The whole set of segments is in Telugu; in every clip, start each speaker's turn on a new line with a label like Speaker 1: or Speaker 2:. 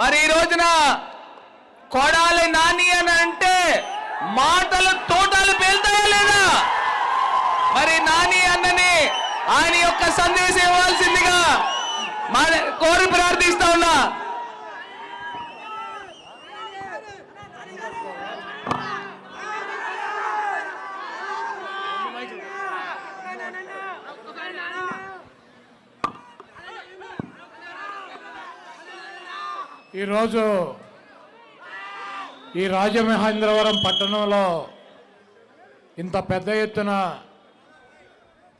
Speaker 1: మరి ఈ రోజున కొడాలి నాని అని అంటే మాటలు తోటలు పేలుతాయా లేదా? మరి నాని అన్నని ఆయన యొక్క సందేశం ఇవ్వాల్సిందిగా కోరి ప్రార్థిస్తా ఉన్నా.
Speaker 2: ఈరోజు ఈ రాజమహేంద్రవరం పట్టణంలో ఇంత పెద్ద ఎత్తున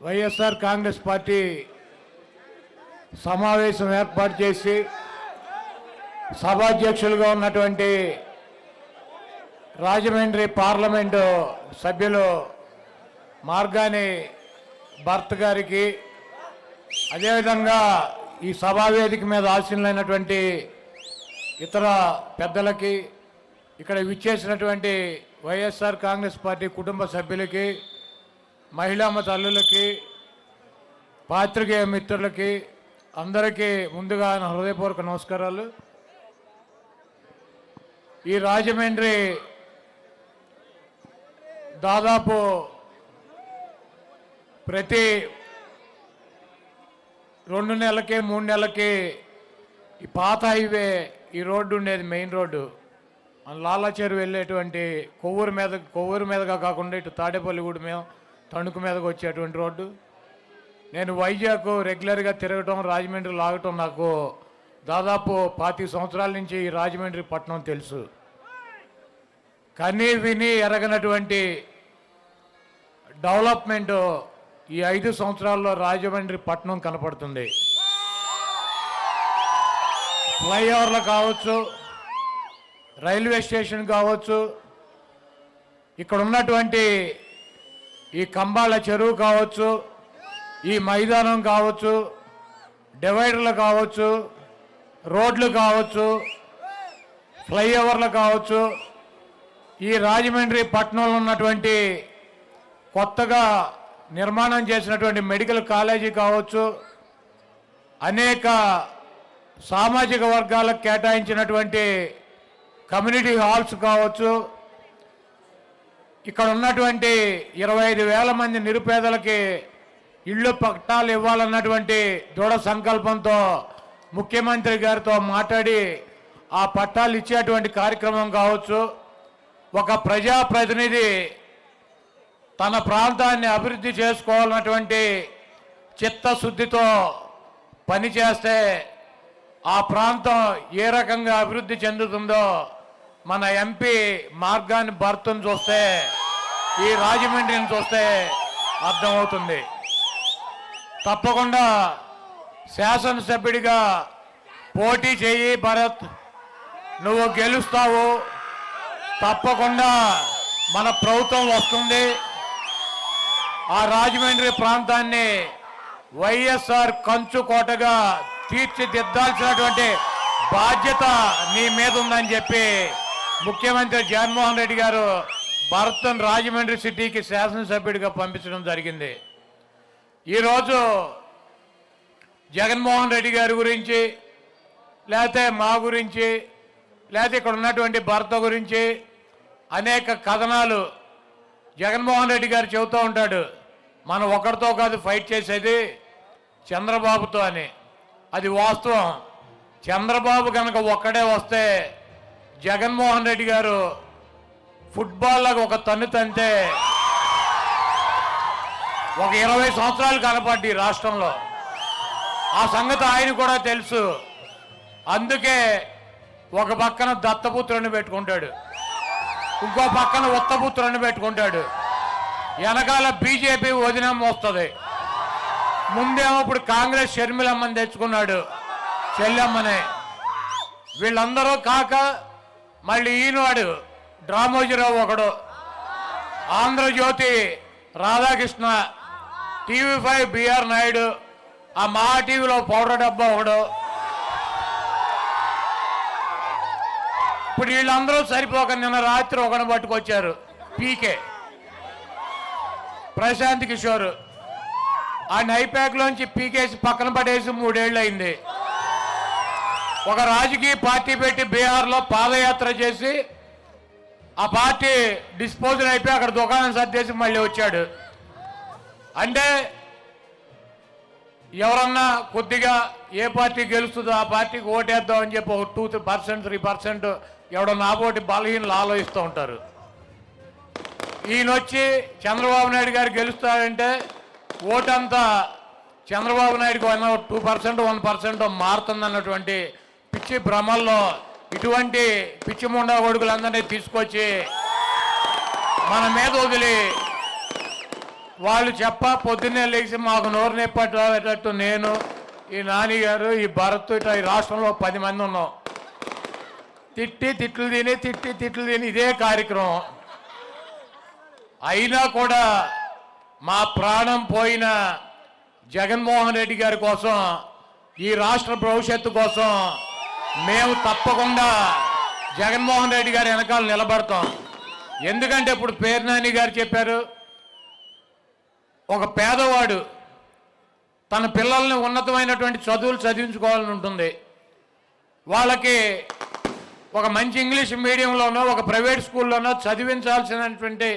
Speaker 2: వైఎస్ఆర్ కాంగ్రెస్ పార్టీ సమావేశం ఏర్పాటు చేసి సభాధ్యక్షులుగా ఉన్నటువంటి రాజమండ్రి పార్లమెంటు సభ్యులు మార్గాని భర్త గారికి, అదేవిధంగా ఈ సభావేదిక మీద ఆశీనులైనటువంటి ఇతర పెద్దలకి, ఇక్కడ విచ్చేసినటువంటి వైఎస్ఆర్ కాంగ్రెస్ పార్టీ కుటుంబ సభ్యులకి, మహిళామ తల్లులకి, పాత్రికేయ మిత్రులకి అందరికీ ముందుగా నా హృదయపూర్వక నమస్కారాలు. ఈ రాజమండ్రి దాదాపు ప్రతి 2 నెలలకి 3 నెలలకి ఈ పాత హైవే ఈ రోడ్డు ఉండేది, మెయిన్ రోడ్డు లాలాచేరు వెళ్ళేటువంటి కొవ్వూరు మీదగా కాకుండా ఇటు తాడేపల్లిగూడ మీద తణుకు మీదకి వచ్చేటువంటి రోడ్డు. నేను వైజాగ్ రెగ్యులర్గా తిరగటం, రాజమండ్రి లాగటం నాకు దాదాపు 25 సంవత్సరాల నుంచి ఈ రాజమండ్రి పట్టణం తెలుసు. కనీ విని ఎరగనటువంటి డెవలప్మెంట్ ఈ 5 సంవత్సరాల్లో రాజమండ్రి పట్టణం కనపడుతుంది. ఫ్లైఓవర్లు కావచ్చు, రైల్వే స్టేషన్ కావచ్చు, ఇక్కడ ఉన్నటువంటి ఈ కంబాల చెరువు కావచ్చు, ఈ మైదానం కావచ్చు, డివైడర్లు కావచ్చు, రోడ్లు కావచ్చు, ఫ్లైఓవర్లు కావచ్చు, ఈ రాజమండ్రి పట్టణంలో ఉన్నటువంటి కొత్తగా నిర్మాణం చేసినటువంటి మెడికల్ కాలేజీ కావచ్చు, అనేక సామాజిక వర్గాలకు కేటాయించినటువంటి కమ్యూనిటీ హాల్స్ కావచ్చు, ఇక్కడ ఉన్నటువంటి 25,000 మంది నిరుపేదలకి ఇళ్ళు పట్టాలు ఇవ్వాలన్నటువంటి దృఢ సంకల్పంతో ముఖ్యమంత్రి గారితో మాట్లాడి ఆ పట్టాలు ఇచ్చేటువంటి కార్యక్రమం కావచ్చు, ఒక ప్రజాప్రతినిధి తన ప్రాంతాన్ని అభివృద్ధి చేసుకోవాలన్నటువంటి చిత్తశుద్ధితో పనిచేస్తే ఆ ప్రాంతం ఏ రకంగా అభివృద్ధి చెందుతుందో మన ఎంపీ మార్గాన్ని భర్తను చూస్తే, ఈ రాజమండ్రిని చూస్తే అర్థమవుతుంది. తప్పకుండా శాసనసభ్యుడిగా పోటీ చేయి భరత్, నువ్వు గెలుస్తావు. తప్పకుండా మన ప్రభుత్వం వస్తుంది. ఆ రాజమండ్రి ప్రాంతాన్ని వైఎస్ఆర్ కంచుకోటగా తీర్చిదిద్దాల్సినటువంటి బాధ్యత నీ మీద ఉందని చెప్పి ముఖ్యమంత్రి జగన్మోహన్ రెడ్డి గారు భరత్ను రాజమండ్రి సిటీకి శాసనసభ్యుడిగా పంపించడం జరిగింది. ఈరోజు జగన్మోహన్ రెడ్డి గారి గురించి, లేకపోతే మా గురించి, లేకపోతే ఇక్కడ ఉన్నటువంటి భర్త గురించి అనేక కథనాలు జగన్మోహన్ రెడ్డి గారు చెబుతూ ఉంటాడు. మనం ఒకరితో కాదు ఫైట్ చేసేది, చంద్రబాబుతో అని. అది వాస్తవం. చంద్రబాబు కనుక ఒక్కడే వస్తే జగన్మోహన్ రెడ్డి గారు ఫుట్బాల్లాగా ఒక తన్ను తంతే ఒక 20 సంవత్సరాలు కనపడ్డి రాష్ట్రంలో. ఆ సంగతి ఆయన కూడా తెలుసు. అందుకే ఒక పక్కన దత్తపుత్రుని పెట్టుకుంటాడు, ఇంకో పక్కన ఉత్తపుత్రుని పెట్టుకుంటాడు. వెనకాల బీజేపీ వదినమ్మ వస్తుంది. ముందేమో ఇప్పుడు కాంగ్రెస్ షర్మిలమ్మని తెచ్చుకున్నాడు, చెల్లెమ్మనే. వీళ్ళందరూ కాక మళ్ళీ ఈనాడు డ్రామోజీరావు ఒకడు, ఆంధ్రజ్యోతి రాధాకృష్ణ, TV5 బిఆర్ నాయుడు, ఆ మా టీవీలో పౌడర్ డబ్బా ఒకడు. ఇప్పుడు వీళ్ళందరూ సరిపోక నిన్న రాత్రి ఒకని పట్టుకొచ్చారు, పీకే ప్రశాంత్ కిషోర్. ఆ నైప్యాక్లోంచి పీకేసి పక్కన పడేసి 3 ఏళ్ళు అయింది. ఒక రాజకీయ పార్టీ పెట్టి బీహార్లో పాదయాత్ర చేసి ఆ పార్టీ డిస్పోజల్ అయిపోయి అక్కడ దుకాణం సర్దేసి మళ్ళీ వచ్చాడు. అంటే ఎవరన్నా కొద్దిగా ఏ పార్టీ గెలుస్తుందో ఆ పార్టీకి ఓటేద్దాం అని చెప్పి ఒక 2% 3% ఎవడో నాబోటి బలహీనలు ఆలోచిస్తూ ఉంటారు. ఈయన వచ్చి చంద్రబాబు నాయుడు గారు గెలుస్తాడంటే ఓటంతా చంద్రబాబు నాయుడుకి 2% 1% మారుతుందన్నటువంటి పిచ్చి భ్రమల్లో ఇటువంటి పిచ్చి ముండా కొడుకులందరినీ తీసుకొచ్చి మన మీద వదిలి వాళ్ళు పొద్దున్నే లేచి మాకు నోరు నెప్పేటట్టు నేను ఈ నాని గారు ఈ భరత్ ఇట్లా ఈ రాష్ట్రంలో 10 మంది ఉన్నాం. తిట్లు తిని ఇదే కార్యక్రమం. అయినా కూడా మా ప్రాణం పోయిన జగన్మోహన్ రెడ్డి గారి కోసం, ఈ రాష్ట్ర భవిష్యత్తు కోసం మేము తప్పకుండా జగన్మోహన్ రెడ్డి గారి వెనకాల నిలబడతాం. ఎందుకంటే ఇప్పుడు పేర్నాని గారు చెప్పారు, ఒక పేదవాడు తన పిల్లల్ని ఉన్నతమైనటువంటి చదువులు చదివించుకోవాలని ఉంటుంది. వాళ్ళకి ఒక మంచి ఇంగ్లీష్ మీడియంలోనో ఒక ప్రైవేట్ స్కూల్లోనో చదివించాల్సినటువంటి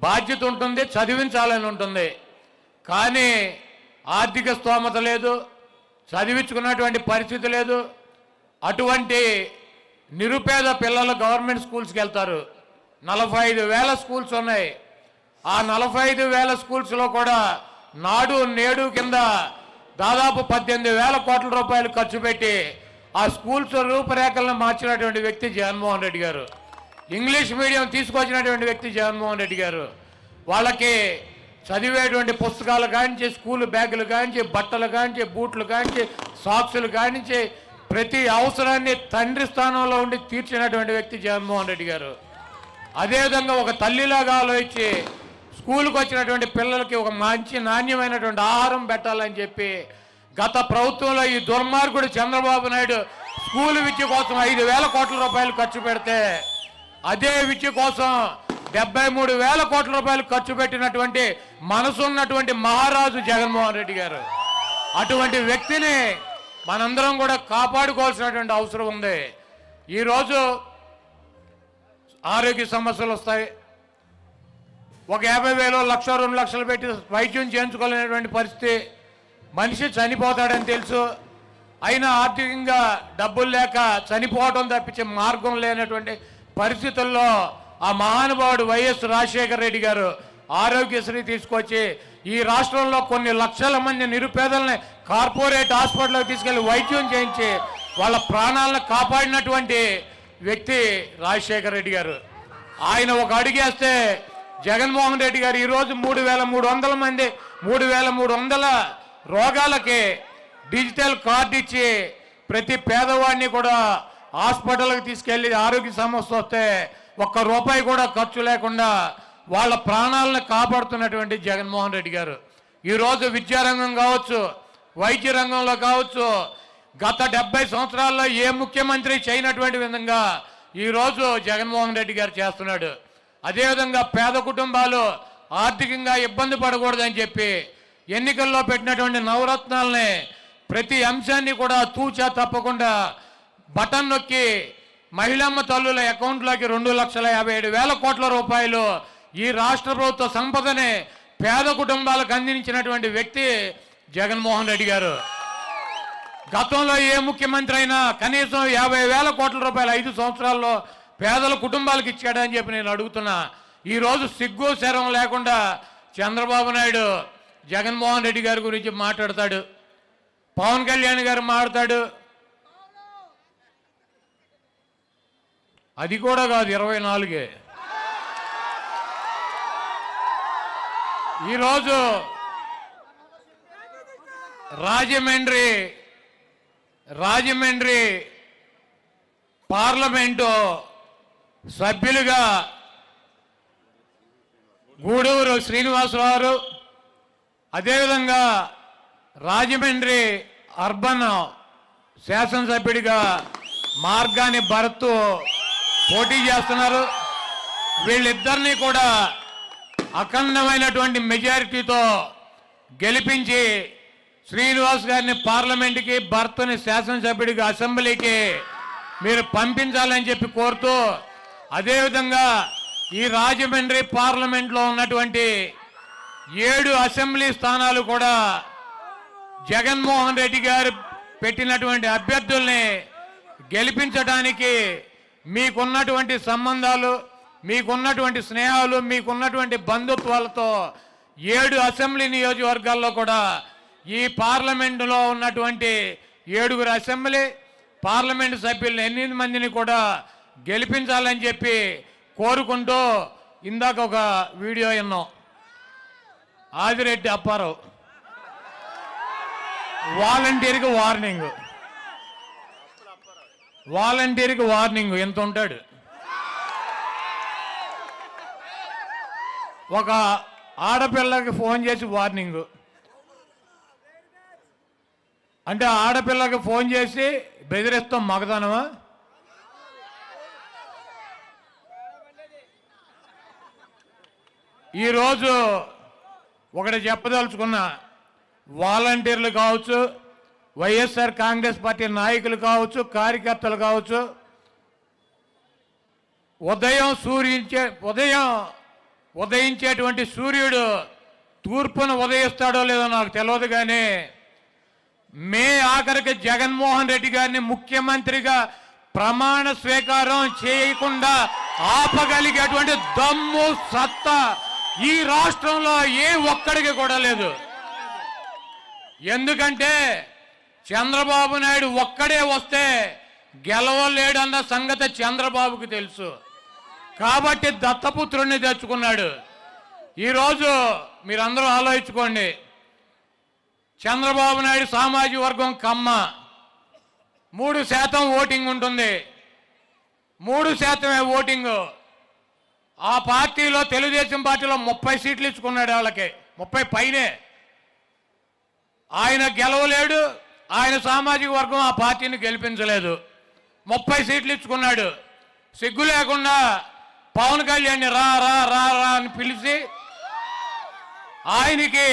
Speaker 2: బాధ్యత ఉంటుంది, చదివించాలని ఉంటుంది. కానీ ఆర్థిక స్తోమత లేదు, చదివించుకున్నటువంటి పరిస్థితి లేదు. అటువంటి నిరుపేద పిల్లలు గవర్నమెంట్ స్కూల్స్కి వెళ్తారు. 45,000 స్కూల్స్ ఉన్నాయి. ఆ 45,000 స్కూల్స్లో కూడా నాడు నేడు కింద దాదాపు 18,000 కోట్ల రూపాయలు ఖర్చు పెట్టి ఆ స్కూల్స్ రూపురేఖలను మార్చినటువంటి వ్యక్తి జగన్మోహన్ రెడ్డి గారు. ఇంగ్లీష్ మీడియం తీసుకొచ్చినటువంటి వ్యక్తి జగన్మోహన్ రెడ్డి గారు. వాళ్ళకి చదివేటువంటి పుస్తకాలు కానించి, స్కూల్ బ్యాగులు కానించి, బట్టలు కానించి, బూట్లు కానించి, సాక్సులు కానించి ప్రతి అవసరాన్ని తండ్రి స్థానంలో ఉండి తీర్చినటువంటి వ్యక్తి జగన్మోహన్ రెడ్డి గారు. అదేవిధంగా ఒక తల్లిలాగా ఆలోచించి స్కూల్కి వచ్చినటువంటి పిల్లలకి ఒక మంచి నాణ్యమైనటువంటి ఆహారం పెట్టాలని చెప్పి గత ప్రభుత్వంలో ఈ దుర్మార్గుడు చంద్రబాబు నాయుడు స్కూల్ విద్య కోసం 5,000 కోట్ల రూపాయలు ఖర్చు పెడితే, అదే విద్య కోసం 73,000 కోట్ల రూపాయలు ఖర్చు పెట్టినటువంటి మనసున్నటువంటి మహారాజు జగన్మోహన్ రెడ్డి గారు. అటువంటి వ్యక్తిని మనందరం కూడా కాపాడుకోవాల్సినటువంటి అవసరం ఉంది. ఈరోజు ఆరోగ్య సమస్యలు వస్తాయి. ఒక 50,000 1,00,000 2 లక్షలు పెట్టి వైద్యం చేయించుకోలేనటువంటి పరిస్థితి. మనిషి చనిపోతాడని తెలుసు, అయినా ఆర్థికంగా డబ్బులు లేక చనిపోవడం తప్పించే మార్గం లేనటువంటి పరిస్థితుల్లో ఆ మహానుభావుడు వైఎస్ రాజశేఖర రెడ్డి గారు ఆరోగ్యశ్రీ తీసుకొచ్చి ఈ రాష్ట్రంలో కొన్ని లక్షల మంది నిరుపేదల్ని కార్పొరేట్ హాస్పిటల్కి తీసుకెళ్లి వైద్యం చేయించి వాళ్ళ ప్రాణాలను కాపాడినటువంటి వ్యక్తి రాజశేఖర రెడ్డి గారు. ఆయన ఒక అడుగేస్తే జగన్మోహన్ రెడ్డి గారు ఈరోజు 3,300 మంది 3,300 రోగాలకి డిజిటల్ కార్డు ఇచ్చి ప్రతి పేదవాడిని కూడా హాస్పిటల్కి తీసుకెళ్లి ఆరోగ్య సమస్య వస్తే ₹1 కూడా ఖర్చు లేకుండా వాళ్ళ ప్రాణాలను కాపాడుతున్నటువంటి జగన్మోహన్ రెడ్డి గారు. ఈరోజు విద్యారంగం కావచ్చు, వైద్య రంగంలో కావచ్చు, గత 70 సంవత్సరాల్లో ఏ ముఖ్యమంత్రి చేయనటువంటి విధంగా ఈరోజు జగన్మోహన్ రెడ్డి గారు చేస్తున్నాడు. అదేవిధంగా పేద కుటుంబాలు ఆర్థికంగా ఇబ్బంది పడకూడదని చెప్పి ఎన్నికల్లో పెట్టినటువంటి నవరత్నాలని ప్రతి అంశాన్ని కూడా తూచా తప్పకుండా బటన్ నొక్కి మహిళమ్మ తల్లుల అకౌంట్లోకి 2,57,000 కోట్ల రూపాయలు ఈ రాష్ట్ర ప్రభుత్వ సంపదని పేద కుటుంబాలకు అందించినటువంటి వ్యక్తి జగన్మోహన్ రెడ్డి గారు. గతంలో ఏ ముఖ్యమంత్రి అయినా కనీసం 50,000 కోట్ల రూపాయలు 5 సంవత్సరాల్లో పేదల కుటుంబాలకు ఇచ్చాడని చెప్పి నేను అడుగుతున్నా. ఈరోజు సిగ్గు శరం లేకుండా చంద్రబాబు నాయుడు జగన్మోహన్ రెడ్డి గారి గురించి మాట్లాడతాడు, పవన్ కళ్యాణ్ గారు మాట్లాడతాడు. అది కూడా కాదు, 24. ఈరోజు రాజమండ్రి పార్లమెంటు సభ్యులుగా గూడూరు శ్రీనివాసరావు, అదేవిధంగా రాజమండ్రి అర్బన్ శాసనసభ్యుడిగా మార్గాని భరత్ పోటీ చేస్తున్నారు. వీళ్ళిద్దరినీ కూడా అఖండమైనటువంటి మెజారిటీతో గెలిపించి శ్రీనివాస్ గారిని పార్లమెంట్కి, భర్తని శాసనసభ్యుడికి, అసెంబ్లీకి మీరు పంపించాలని చెప్పి కోరుతూ, అదేవిధంగా ఈ రాజమండ్రి పార్లమెంట్లో ఉన్నటువంటి 7 అసెంబ్లీ స్థానాలు కూడా జగన్మోహన్ రెడ్డి గారు పెట్టినటువంటి అభ్యర్థుల్ని గెలిపించడానికి మీకున్నటువంటి సంబంధాలు, మీకున్నటువంటి స్నేహాలు, మీకున్నటువంటి బంధుత్వాలతో 7 అసెంబ్లీ నియోజకవర్గాల్లో కూడా ఈ పార్లమెంటులో ఉన్నటువంటి 7 అసెంబ్లీ పార్లమెంటు సభ్యులను 8 మందిని కూడా గెలిపించాలని చెప్పి కోరుకుంటూ, ఇందాక ఒక వీడియో విన్నాం. ఆదిరెడ్డి అప్పారావు వాలంటీర్కి వార్నింగ్ ఎంత ఉంటాడు. ఒక ఆడపిల్లకి ఫోన్ చేసి వార్నింగ్ అంటే ఆడపిల్లకి ఫోన్ చేసి బెదిరిస్తాం మగదనమా? ఈరోజు ఒకటి చెప్పదలుచుకున్నా, వాలంటీర్లు కావచ్చు, వైఎస్ఆర్ కాంగ్రెస్ పార్టీ నాయకులు కావచ్చు, కార్యకర్తలు కావచ్చు, ఉదయించేటువంటి సూర్యుడు తూర్పును ఉదయిస్తాడో లేదో నాకు తెలియదు, కానీ మే ఆఖరికి జగన్మోహన్ రెడ్డి గారిని ముఖ్యమంత్రిగా ప్రమాణ స్వీకారం చేయకుండా ఆపగలిగేటువంటి దమ్ము, సత్తా ఈ రాష్ట్రంలో ఏ ఒక్కడికి కూడా లేదు. ఎందుకంటే చంద్రబాబు నాయుడు ఒక్కడే వస్తే గెలవలేడన్న సంగతి చంద్రబాబుకి తెలుసు. కాబట్టి దత్తపుత్రుణ్ణి తెచ్చుకున్నాడు. ఈరోజు మీరందరూ ఆలోచించుకోండి, చంద్రబాబు నాయుడు సామాజిక వర్గం కమ్మ, 3% ఓటింగ్ ఉంటుంది. 3% ఓటింగ్. ఆ పార్టీలో, తెలుగుదేశం పార్టీలో 30 సీట్లు ఇచ్చుకున్నాడు. వాళ్ళకి 30 పైనే. ఆయన గెలవలేడు, ఆయన సామాజిక వర్గం ఆ పార్టీని గెలిపించలేదు. 30 సీట్లు ఇచ్చుకున్నాడు. సిగ్గు లేకుండా పవన్ కళ్యాణ్ రా రా రా రా అని పిలిచి ఆయనకి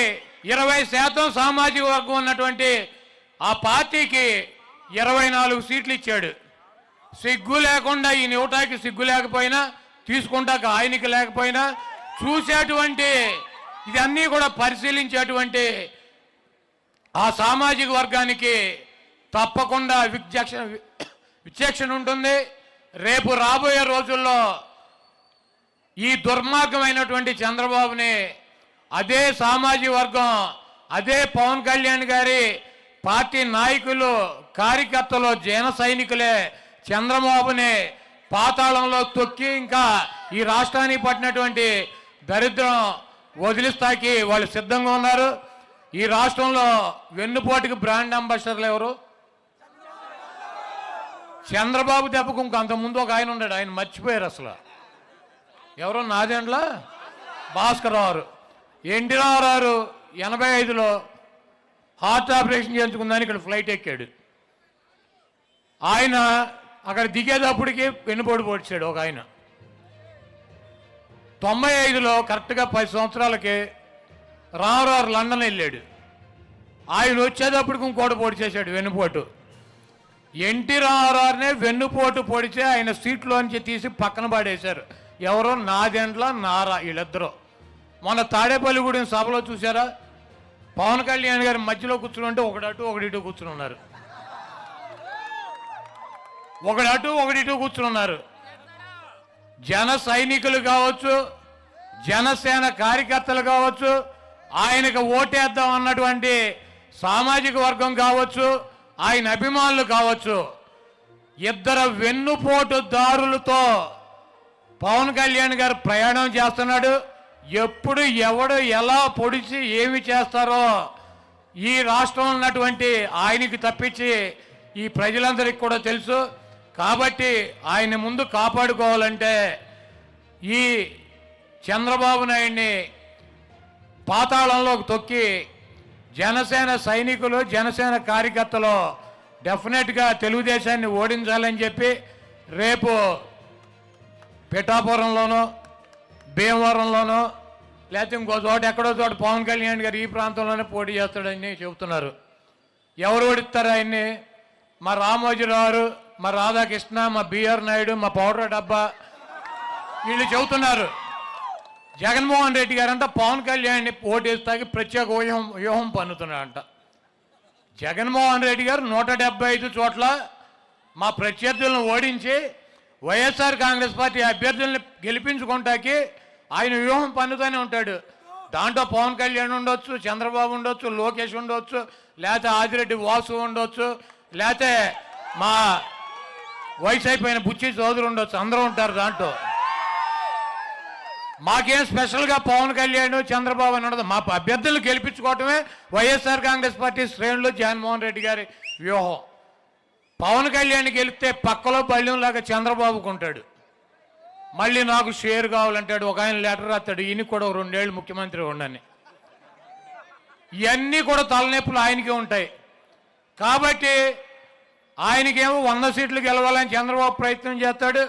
Speaker 2: 20% సామాజిక వర్గం ఉన్నటువంటి ఆ పార్టీకి 24 సీట్లు ఇచ్చాడు. సిగ్గు లేకుండా, ఈ నోటాకి సిగ్గు లేకపోయినా, తీసుకుంటాక ఆయనకి లేకపోయినా, చూసేటువంటి ఇదన్నీ కూడా పరిశీలించేటువంటి ఆ సామాజిక వర్గానికి తప్పకుండా విచక్షణ ఉంటుంది. రేపు రాబోయే రోజుల్లో ఈ దుర్మార్గమైనటువంటి చంద్రబాబుని అదే సామాజిక వర్గం, అదే పవన్ కళ్యాణ్ గారి పార్టీ నాయకులు, కార్యకర్తలు, జన సైనికులే చంద్రబాబుని పాతాళంలో తొక్కి ఇంకా ఈ రాష్ట్రానికి పట్టినటువంటి దరిద్రం వదిలిస్తాకి వాళ్ళు సిద్ధంగా ఉన్నారు. ఈ రాష్ట్రంలో వెన్నుపోటుకి బ్రాండ్ అంబాసిడర్లు ఎవరు? చంద్రబాబు దెబ్బకు ఇంకంతకుముందు ఒక ఆయన ఉన్నాడు, ఆయన మర్చిపోయారు అసలు. ఎవరో Nadendla Bhaskar Rao. NT Ramarao 85లో heart operation చేయించుకుందని ఇక్కడ ఫ్లైట్ ఎక్కాడు. ఆయన అక్కడ దిగేటప్పటికి వెన్నుపోటు పొడిచాడు ఒక ఆయన. 95లో కరెక్ట్గా 10 సంవత్సరాలకి రామారావు లండన్ వెళ్ళాడు. ఆయన వచ్చేటప్పటికి ఇంకోటి పొడి చేశాడు వెన్నుపోటు. ఎన్టీ రామారావునే వెన్నుపోటు పొడిచే ఆయన సీట్లోంచి తీసి పక్కన పడేశారు. ఎవరో నాదెండ్ల నారా, వీళ్ళిద్దరూ. మొన్న తాడేపల్లిగూడెం సభలో చూసారా, పవన్ కళ్యాణ్ గారి మధ్యలో కూర్చుని ఉంటే ఒకడటు ఒకడిటు కూర్చుని ఉన్నారు. ఒకడటు ఒకడిటు కూర్చుని ఉన్నారు. జన సైనికులు కావచ్చు, జనసేన కార్యకర్తలు కావచ్చు, ఆయనకు ఓటేద్దాం అన్నటువంటి సామాజిక వర్గం కావచ్చు, ఆయన అభిమానులు కావచ్చు, ఇద్దరు వెన్నుపోటుదారులతో పవన్ కళ్యాణ్ గారు ప్రయాణం చేస్తున్నాడు. ఎప్పుడు ఎవడు ఎలా పొడిచి ఏమి చేస్తారో ఈ రాష్ట్రంలో ఉన్నటువంటి ఆయనకి తప్పించి ఈ ప్రజలందరికీ కూడా తెలుసు. కాబట్టి ఆయన ముందు కాపాడుకోవాలంటే ఈ చంద్రబాబు నాయుడిని పాతాళంలోకి తొక్కి జనసేన సైనికులు, జనసేన కార్యకర్తలు డెఫినెట్గా తెలుగుదేశాన్ని ఓడించాలని చెప్పి రేపు పిఠాపురంలోనో, భీమవరంలోనో, లేకపోతే ఇంకో చోట ఎక్కడో చోట పవన్ కళ్యాణ్ గారు ఈ ప్రాంతంలోనే పోటీ చేస్తాడని చెబుతున్నారు. ఎవరు ఓడిస్తారు ఆయన్ని? మా రామోజీరావు, మా రాధాకృష్ణ, మా బిఆర్ నాయుడు, మా పౌడర్ డబ్బా వీళ్ళు చెబుతున్నారు. జగన్మోహన్ రెడ్డి గారంట పవన్ కళ్యాణ్ని పోటీస్తాకి ప్రత్యేక వ్యూహం పన్నుతున్నారంట. జగన్మోహన్ రెడ్డి గారు 175 చోట్ల మా ప్రత్యర్థులను ఓడించి వైఎస్ఆర్ కాంగ్రెస్ పార్టీ అభ్యర్థుల్ని గెలిపించుకుంటాకి ఆయన వ్యూహం పన్నుతూనే ఉంటాడు. దాంట్లో పవన్ కళ్యాణ్ ఉండొచ్చు, చంద్రబాబు ఉండొచ్చు, లోకేష్ ఉండొచ్చు, లేకపోతే ఆదిరెడ్డి వాసు ఉండొచ్చు, లేకపోతే మా వయసు అయిపోయిన బుచ్చి చౌదరి ఉండొచ్చు, అందరూ ఉంటారు దాంట్లో. మాకేం స్పెషల్గా పవన్ కళ్యాణ్ చంద్రబాబు అని ఉండదు. మా అభ్యర్థులను గెలిపించుకోవటమే వైఎస్ఆర్ కాంగ్రెస్ పార్టీ శ్రేణులు జగన్మోహన్ రెడ్డి గారి వ్యూహం. పవన్ కళ్యాణ్ గెలిస్తే పక్కలో బల్యంలాగా చంద్రబాబుకు ఉంటాడు. మళ్ళీ నాకు షేర్ కావాలంటాడు. ఒక ఆయన లెటర్ రాస్తాడు, ఈయన కూడా 2 ఏళ్ళు ముఖ్యమంత్రి ఉండని. ఇవన్నీ కూడా తలనొప్పులు ఆయనకే ఉంటాయి. కాబట్టి ఆయనకేమో 100 సీట్లు గెలవాలని చంద్రబాబు ప్రయత్నం చేస్తాడు.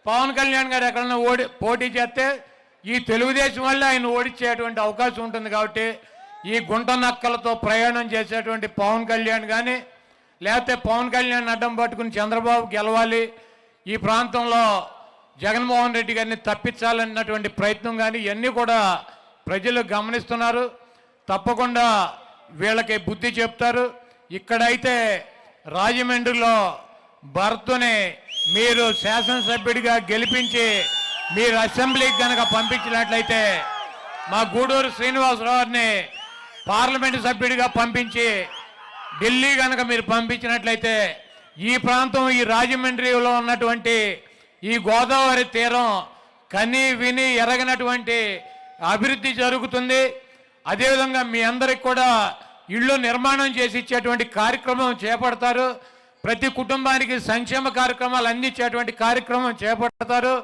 Speaker 2: పవన్ కళ్యాణ్ గారు ఎక్కడన్నా పోటీ చేస్తే ఈ తెలుగుదేశం వల్ల ఆయన ఓడించేటువంటి అవకాశం ఉంటుంది. కాబట్టి ఈ గుంట నక్కలతో ప్రయాణం చేసేటువంటి పవన్ కళ్యాణ్ కానీ, లేకపోతే పవన్ కళ్యాణ్ అడ్డం పట్టుకుని చంద్రబాబు గెలవాలి, ఈ ప్రాంతంలో జగన్మోహన్ రెడ్డి గారిని తప్పించాలన్నటువంటి ప్రయత్నం కానీ ఇవన్నీ కూడా ప్రజలు గమనిస్తున్నారు. తప్పకుండా వీళ్ళకి బుద్ధి చెప్తారు. ఇక్కడైతే రాజమండ్రిలో భరత్ని మీరు శాసనసభ్యుడిగా గెలిపించి మీరు అసెంబ్లీకి కనుక పంపించినట్లయితే, మా గూడూరు శ్రీనివాసరావుని పార్లమెంటు సభ్యుడిగా పంపించి ఢిల్లీ కనుక మీరు పంపించినట్లయితే ఈ ప్రాంతం, ఈ రాజమండ్రిలో ఉన్నటువంటి ఈ గోదావరి తీరం కని విని ఎరగనటువంటి అభివృద్ధి జరుగుతుంది. అదేవిధంగా మీ అందరికి కూడా ఇళ్ళు నిర్మాణం చేసి ఇచ్చేటువంటి కార్యక్రమం చేపడతారు. ప్రతి కుటుంబానికి సంక్షేమ కార్యక్రమాలు అందించేటువంటి కార్యక్రమం చేపడతారు.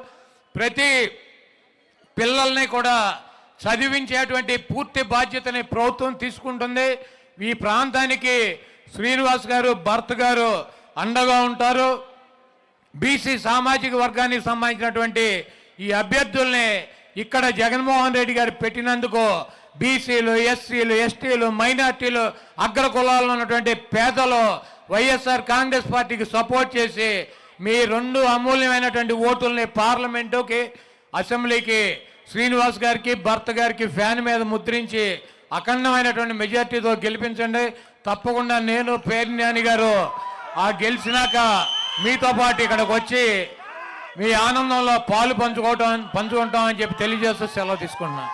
Speaker 2: ప్రతి పిల్లల్ని కూడా చదివించేటువంటి పూర్తి బాధ్యతని ప్రభుత్వం తీసుకుంటుంది. ఈ ప్రాంతానికి శ్రీనివాస్ గారు, భరత్ గారు అండగా ఉంటారు. బీసీ సామాజిక వర్గానికి సంబంధించినటువంటి ఈ అభ్యర్థుల్ని ఇక్కడ జగన్మోహన్ రెడ్డి గారు పెట్టినందుకు బీసీలు, ఎస్సీలు, ఎస్టీలు, మైనార్టీలు, అగ్ర కులాల్లో ఉన్నటువంటి పేదలు వైఎస్ఆర్ కాంగ్రెస్ పార్టీకి సపోర్ట్ చేసి మీ 2 అమూల్యమైనటువంటి ఓటుల్ని పార్లమెంటుకి, అసెంబ్లీకి శ్రీనివాస్ గారికి, భరత్ గారికి ఫ్యాన్ మీద ముద్రించి అఖండమైనటువంటి మెజార్టీతో గెలిపించండి. తప్పకుండా నేను పేర్నాని గారు ఆ గెలిచినాక మీతో పాటు ఇక్కడికి వచ్చి మీ ఆనందంలో పాలు పంచుకుంటామని చెప్పి తెలియజేస్తూ సెలవు తీసుకుంటున్నాను.